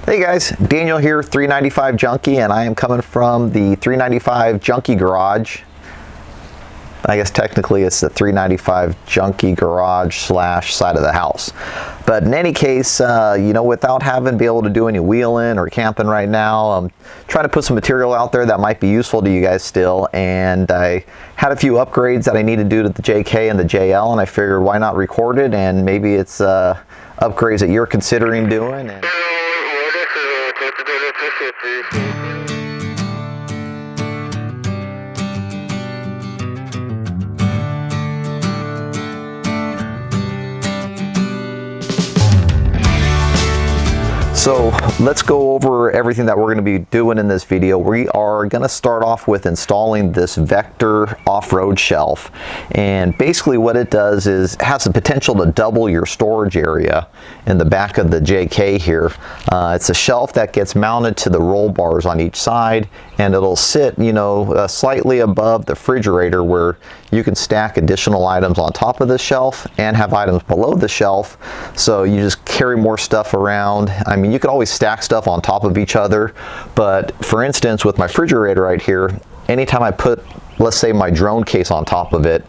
Hey guys, Daniel here, 395 Junkie, and I am coming from the 395 Junkie Garage. I guess technically it's the 395 Junkie Garage / side of the house. But in any case, you know, without having to be able to do any wheeling or camping right now, I'm trying to put some material out there that might be useful to you guys still. And I had a few upgrades that I need to do to the JK and the JL, and I figured why not record it, and maybe it's upgrades that you're considering doing. So let's go over everything that we're going to be doing in this video. We are going to start off with installing this Vector Offroad Shelf, and basically what it does is it has the potential to double your storage area in the back of the JK here. It's a shelf that gets mounted to the roll bars on each side, and it'll sit, you know, slightly above the refrigerator, where you can stack additional items on top of the shelf and have items below the shelf, so you just carry more stuff around. I mean, you could always stack stuff on top of each other, but for instance, with my refrigerator right here, anytime I put, let's say, my drone case on top of it,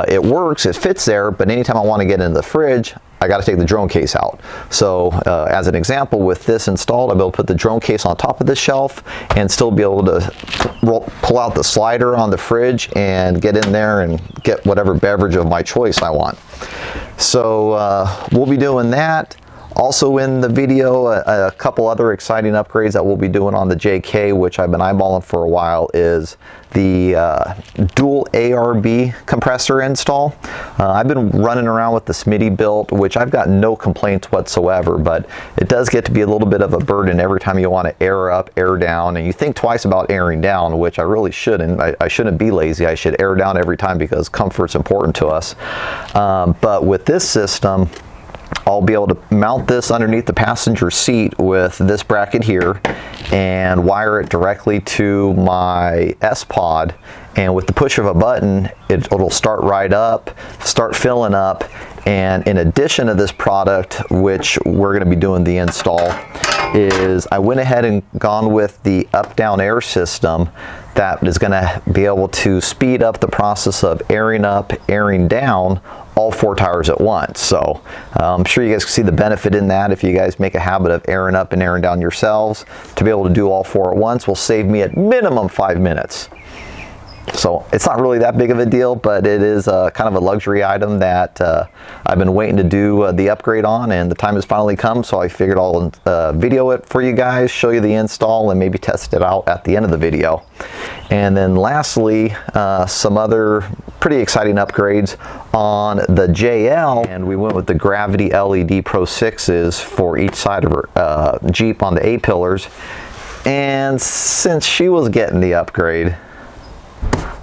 it works, it fits there, but anytime I want to get into the fridge, I got to take the drone case out. So as an example, with this installed, I'll be able to put the drone case on top of the shelf and still be able to pull out the slider on the fridge and get in there and get whatever beverage of my choice I want. So we'll be doing that. Also in the video, a couple other exciting upgrades that we'll be doing on the JK, which I've been eyeballing for a while, is the dual ARB compressor install. I've been running around with the Smitty built, which I've got no complaints whatsoever, but it does get to be a little bit of a burden every time you want to air up, air down, and you think twice about airing down, which I really shouldn't. I shouldn't be lazy. I should air down every time because comfort's important to us. But with this system, I'll be able to mount this underneath the passenger seat with this bracket here and wire it directly to my S-Pod, and with the push of a button, it'll start right up, start filling up. And in addition to this product, which we're going to be doing the install, is I went ahead and gone with the up-down air system that is going to be able to speed up the process of airing up, airing down all 4 tires at once. So I'm sure you guys can see the benefit in that. If you guys make a habit of airing up and airing down yourselves, to be able to do all 4 at once will save me at minimum 5 minutes. So it's not really that big of a deal, but it is kind of a luxury item that I've been waiting to do the upgrade on, and the time has finally come, so I figured I'll video it for you guys, show you the install, and maybe test it out at the end of the video. And then lastly, some other pretty exciting upgrades on the JL, and we went with the Gravity LED Pro 6s for each side of her Jeep on the A-pillars. And since she was getting the upgrade,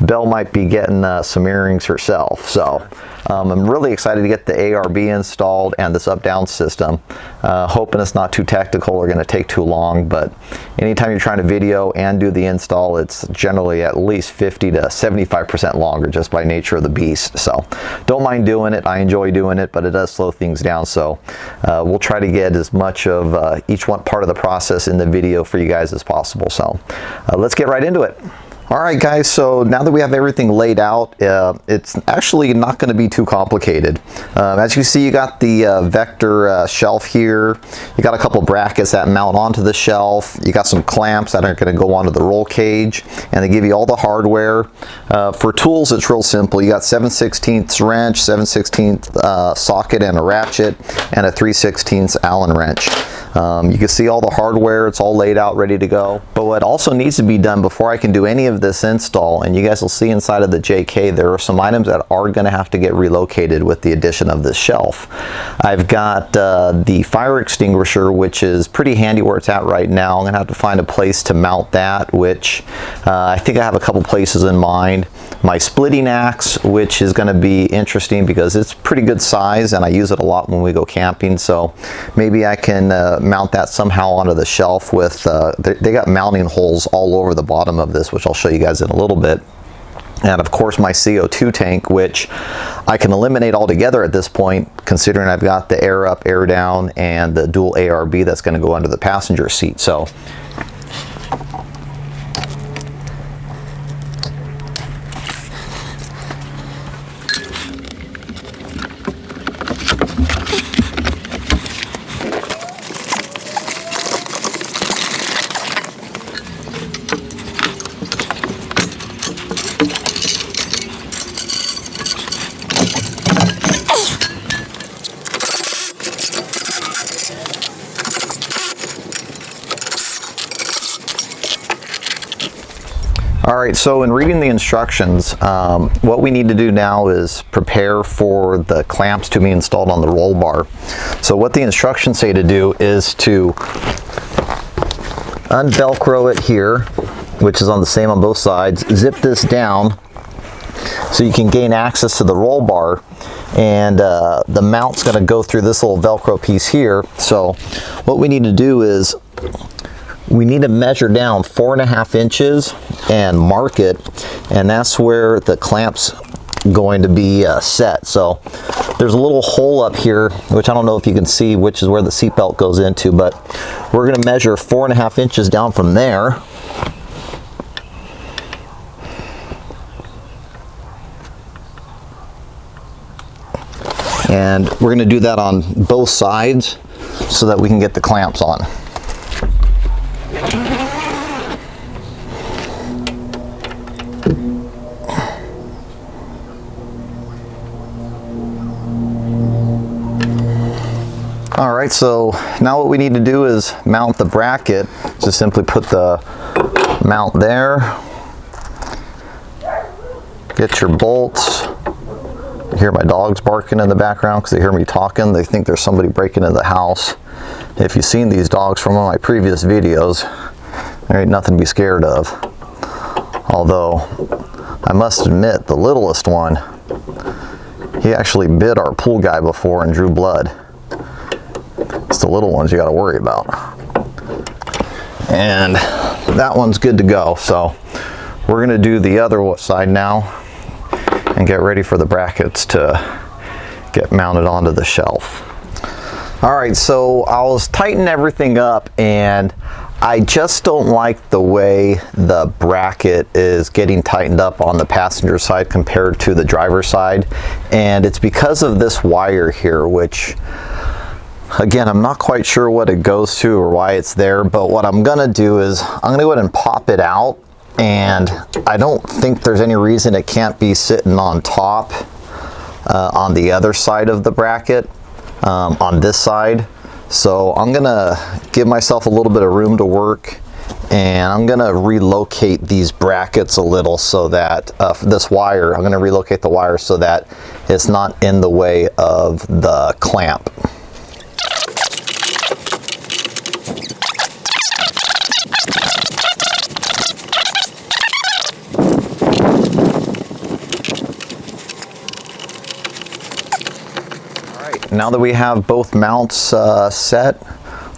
Belle might be getting some earrings herself. So I'm really excited to get the ARB installed and this up-down system. Hoping it's not too technical or going to take too long, but anytime you're trying to video and do the install, it's generally at least 50 to 75% longer just by nature of the beast. So don't mind doing it. I enjoy doing it, but it does slow things down. So we'll try to get as much of each one part of the process in the video for you guys as possible. So let's get right into it. Alright guys, so now that we have everything laid out, it's actually not going to be too complicated. As you see, you got the Vector shelf here. You got a couple brackets that mount onto the shelf. You got some clamps that are going to go onto the roll cage, and they give you all the hardware. For tools, it's real simple. You got 7/16 wrench, 7/16 socket and a ratchet, and a 3/16 Allen wrench. You can see all the hardware. It's all laid out, ready to go. But what also needs to be done before I can do any of this install, and you guys will see inside of the JK, there are some items that are going to have to get relocated with the addition of this shelf. I've got the fire extinguisher, which is pretty handy where it's at right now. I'm going to have to find a place to mount that, which I think I have a couple places in mind. My splitting axe, which is going to be interesting because it's pretty good size and I use it a lot when we go camping, so maybe I can mount that somehow onto the shelf with, they got mounting holes all over the bottom of this, which I'll show you guys in a little bit. and of course my CO2 tank, which I can eliminate altogether at this point, considering I've got the air up, air down, and the dual ARB that's going to go under the passenger seat. So Alright, so in reading the instructions, what we need to do now is prepare for the clamps to be installed on the roll bar. So what the instructions say to do is to unvelcro it here, which is on the same on both sides, zip this down so you can gain access to the roll bar, and the mount's going to go through this little Velcro piece here. So what we need to do is we need to measure down 4.5 inches and mark it, and that's where the clamp's going to be set. So there's a little hole up here, which I don't know if you can see, which is where the seatbelt goes into, but we're going to measure 4.5 inches down from there. And we're going to do that on both sides so that we can get the clamps on. Alright, so now what we need to do is mount the bracket. Just simply put the mount there. Get your bolts. You hear my dogs barking in the background because they hear me talking. They think there's somebody breaking into the house. If you've seen these dogs from one of my previous videos, there ain't nothing to be scared of. Although, I must admit, the littlest one, he actually bit our pool guy before and drew blood. It's the little ones you got to worry about. And that one's good to go. So we're going to do the other side now and get ready for the brackets to get mounted onto the shelf. Alright, so I was tightening everything up, and I just don't like the way the bracket is getting tightened up on the passenger side compared to the driver's side. And it's because of this wire here, which, again, I'm not quite sure what it goes to or why it's there, but what I'm gonna do is I'm gonna go ahead and pop it out, and I don't think there's any reason it can't be sitting on top on the other side of the bracket, on this side. So I'm gonna give myself a little bit of room to work, and I'm gonna relocate these brackets a little so that this wire, I'm gonna relocate the wire so that it's not in the way of the clamp. Now that we have both mounts set,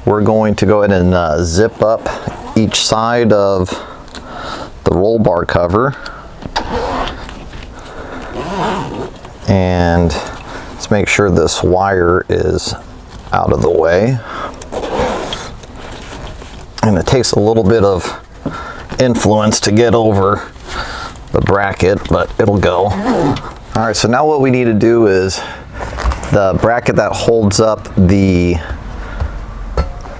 we're going to go ahead and zip up each side of the roll bar cover. And let's make sure this wire is out of the way. And it takes a little bit of influence to get over the bracket, but it'll go. All right, so now what we need to do is the bracket that holds up the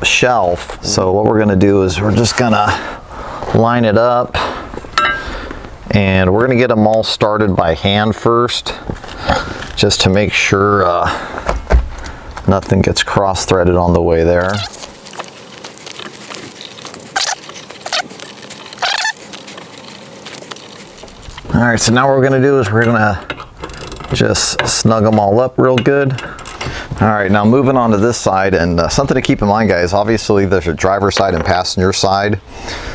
shelf. So what we're going to do is we're just going to line it up, and we're going to get them all started by hand first, just to make sure nothing gets cross-threaded on the way there. All right, so now what we're going to do is we're going to just snug them all up real good. All right, now moving on to this side, and something to keep in mind, guys, obviously there's a driver's side and passenger side.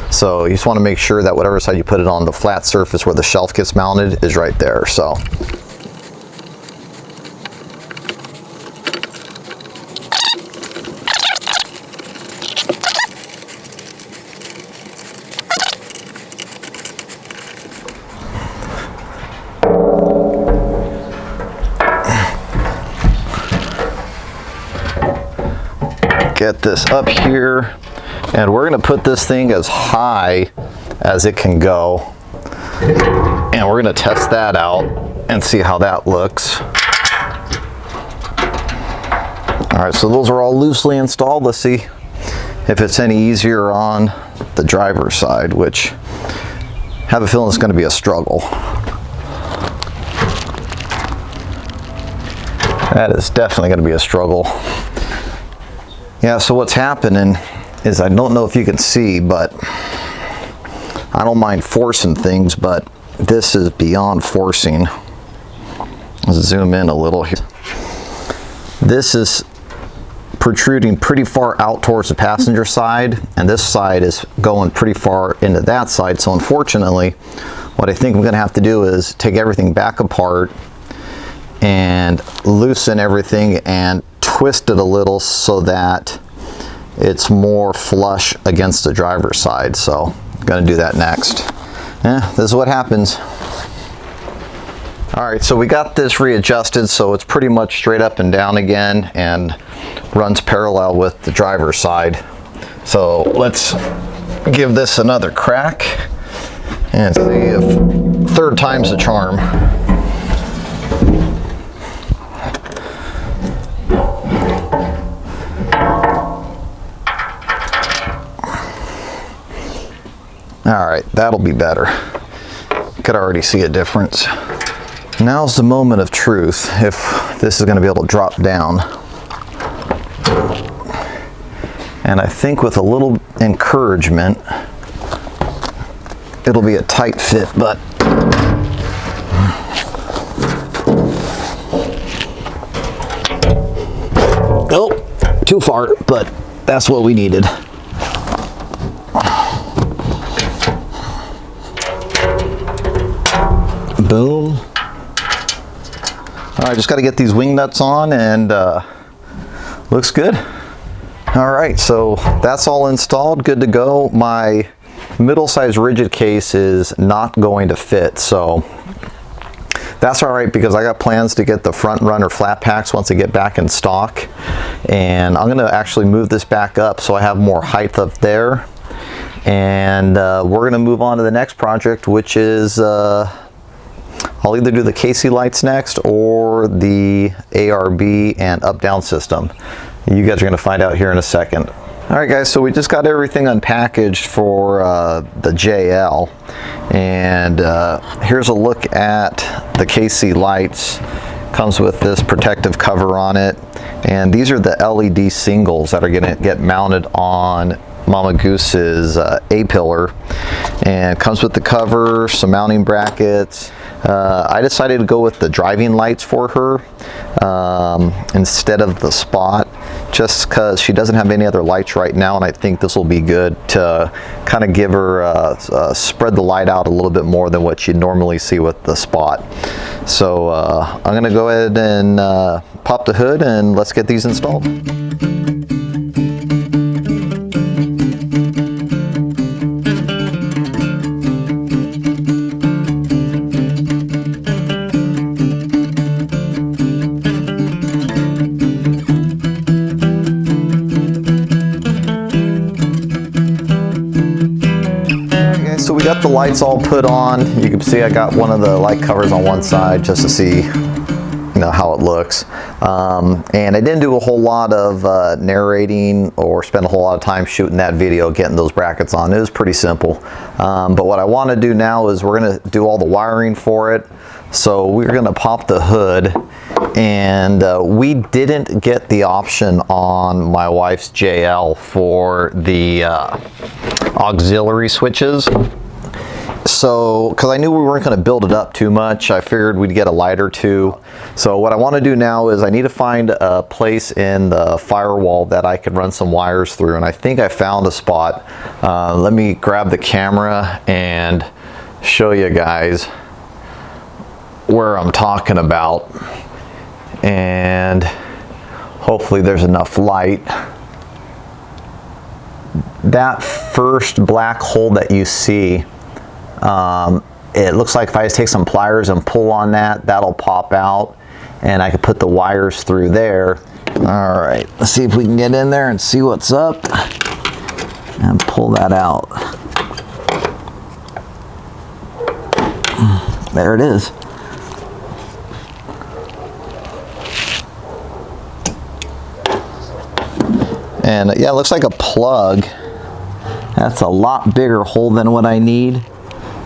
So you just want to make sure that whatever side you put it on, the flat surface where the shelf gets mounted is right there. So get this up here, and we're going to put this thing as high as it can go, and we're going to test that out and see how that looks. All right, so those are all loosely installed. Let's see if it's any easier on the driver's side, which I have a feeling it's going to be a struggle. That is definitely going to be a struggle. Yeah, so what's happening is, I don't know if you can see, but I don't mind forcing things, but this is beyond forcing. Let's zoom in a little here. This is protruding pretty far out towards the passenger side, and this side is going pretty far into that side. So unfortunately, what I think I'm going to have to do is take everything back apart and loosen everything and twist it a little so that it's more flush against the driver's side. So I'm going to do that next. This is what happens. All right, so we got this readjusted so it's pretty much straight up and down again and runs parallel with the driver's side. So let's give this another crack and see if third time's the charm. All right, that'll be better. Could already see a difference. Now's the moment of truth, if this is going to be able to drop down. And I think with a little encouragement, it'll be a tight fit, but oh, too far, but that's what we needed. Boom. All right, just got to get these wing nuts on, and looks good. All right, so that's all installed, good to go. My middle-sized rigid case is not going to fit, so that's all right, because I got plans to get the front runner flat packs once they get back in stock, and I'm going to actually move this back up so I have more height up there, and we're going to move on to the next project, which is I'll either do the HiLiTES next or the ARB and up-down system. You guys are going to find out here in a second. All right, guys, so we just got everything unpackaged for the JL, and here's a look at the HiLiTES. Comes with this protective cover on it, and these are the LED singles that are going to get mounted on Mama Goose's A-pillar, and comes with the cover, some mounting brackets. I decided to go with the driving lights for her instead of the spot, just because she doesn't have any other lights right now, and I think this will be good to kind of give her spread the light out a little bit more than what you'd normally see with the spot. So I'm going to go ahead and pop the hood, and let's get these installed. So we got the lights all put on. You can see I got one of the light covers on one side just to see, you know, how it looks. And I didn't do a whole lot of narrating or spend a whole lot of time shooting that video, getting those brackets on. It was pretty simple. But what I want to do now is we're going to do all the wiring for it. So we're going to pop the hood, and we didn't get the option on my wife's JL for the auxiliary switches. So, because I knew we weren't going to build it up too much, I figured we'd get a light or two. So what I want to do now is I need to find a place in the firewall that I could run some wires through, and I think I found a spot. Let me grab the camera and show you guys where I'm talking about, and hopefully there's enough light. That first black hole that you see, it looks like if I just take some pliers and pull on that, that'll pop out, and I could put the wires through there, All right, let's see if we can get in there and see what's up and pull that out. There it is. And yeah, it looks like a plug. That's a lot bigger hole than what I need.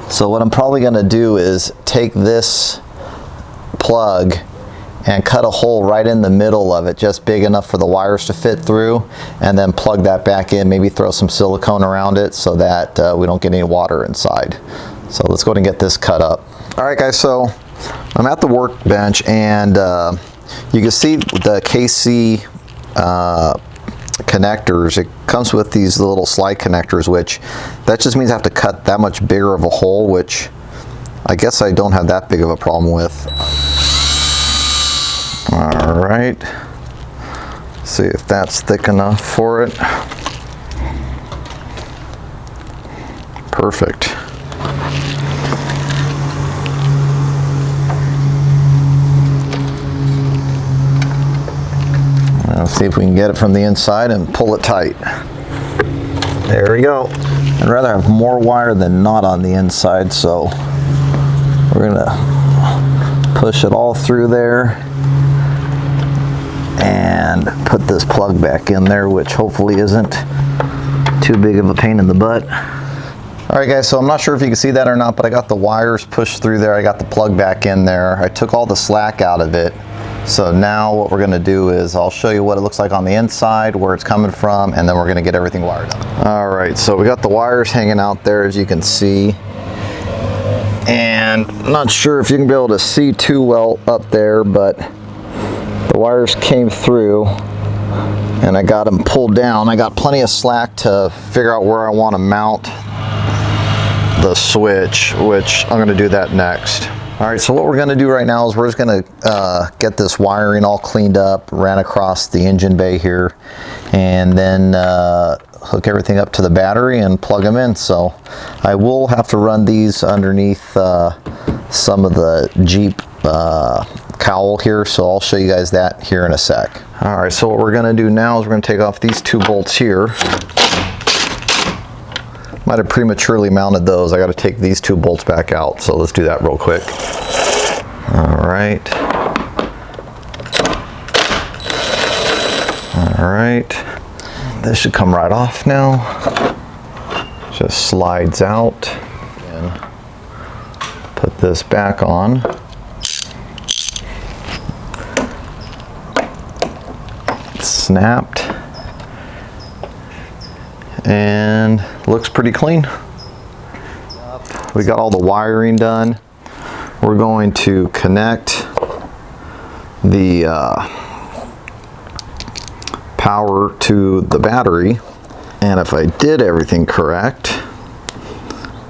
So what I'm probably gonna do is take this plug and cut a hole right in the middle of it, just big enough for the wires to fit through, and then plug that back in, maybe throw some silicone around it so that we don't get any water inside. So let's go ahead and get this cut up. All right guys, so I'm at the workbench, and you can see the KC connectors. It comes with these little slide connectors, which that just means I have to cut that much bigger of a hole, which I guess I don't have that big of a problem with. All right, see if that's thick enough for it. Perfect. Let's see if we can get it from the inside and pull it tight. There we go. I'd rather have more wire than not on the inside, so we're gonna push it all through there and put this plug back in there, which hopefully isn't too big of a pain in the butt. All right guys, so I'm not sure if you can see that or not, but I got the wires pushed through there. I got the plug back in there. I took all the slack out of it. So now what we're gonna do is I'll show you what it looks like on the inside, where it's coming from, and then we're gonna get everything wired up. All right, so we got the wires hanging out there, as you can see. And I'm not sure if you can be able to see too well up there, but the wires came through and I got them pulled down. I got plenty of slack to figure out where I want to mount the switch, which I'm going to do that next. All right, so what we're going to do right now is we're just going to get this wiring all cleaned up, ran across the engine bay here, and then hook everything up to the battery and plug them in. So I will have to run these underneath some of the Jeep cowl here, so I'll show you guys that here in a sec. All right, so what we're going to do now is we're going to take off these two bolts here. Might have prematurely mounted those. I got to take these two bolts back out, so let's do that real quick. All right. All right. This should come right off now. Just slides out. And put this back on. It's snapped. And looks pretty clean. We got all the wiring done. We're going to connect the power to the battery, and if I did everything correct,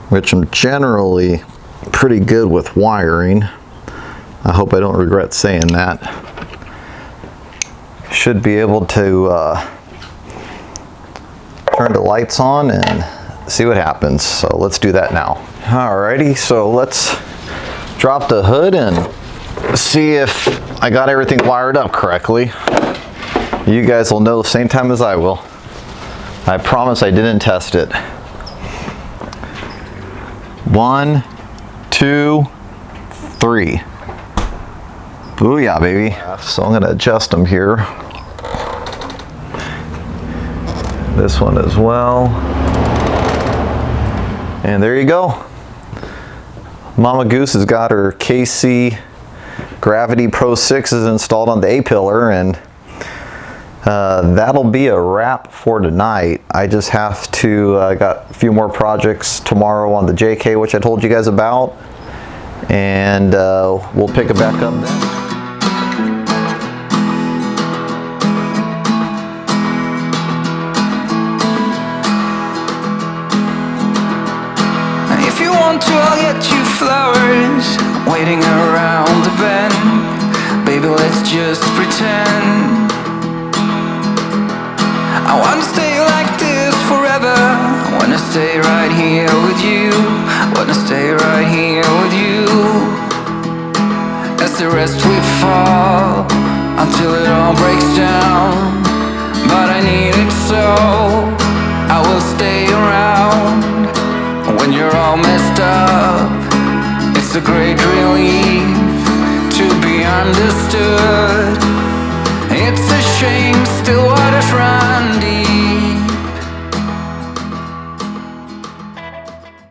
which I'm generally pretty good with wiring, I hope I don't regret saying that, should be able to turn the lights on and see what happens. So let's do that now. Alrighty, so let's drop the hood and see if I got everything wired up correctly. You guys will know the same time as I will. I promise I didn't test it. 1, 2, 3. Booyah, baby. So I'm gonna adjust them here. This one as well. And there you go. Mama Goose has got her KC Gravity Pro 6s installed on the A-pillar, and that'll be a wrap for tonight. I just have to, I got a few more projects tomorrow on the JK, which I told you guys about, and we'll pick it back up then. I'll get you flowers waiting around the bend. Baby, let's just pretend. I wanna stay like this forever. I wanna stay right here with you. I wanna stay right here with you. As the rest we fall, I until it all breaks down. But I need it so I will stay around when you're all messed up. It's a great relief to be understood. It's a shame still waters run deep.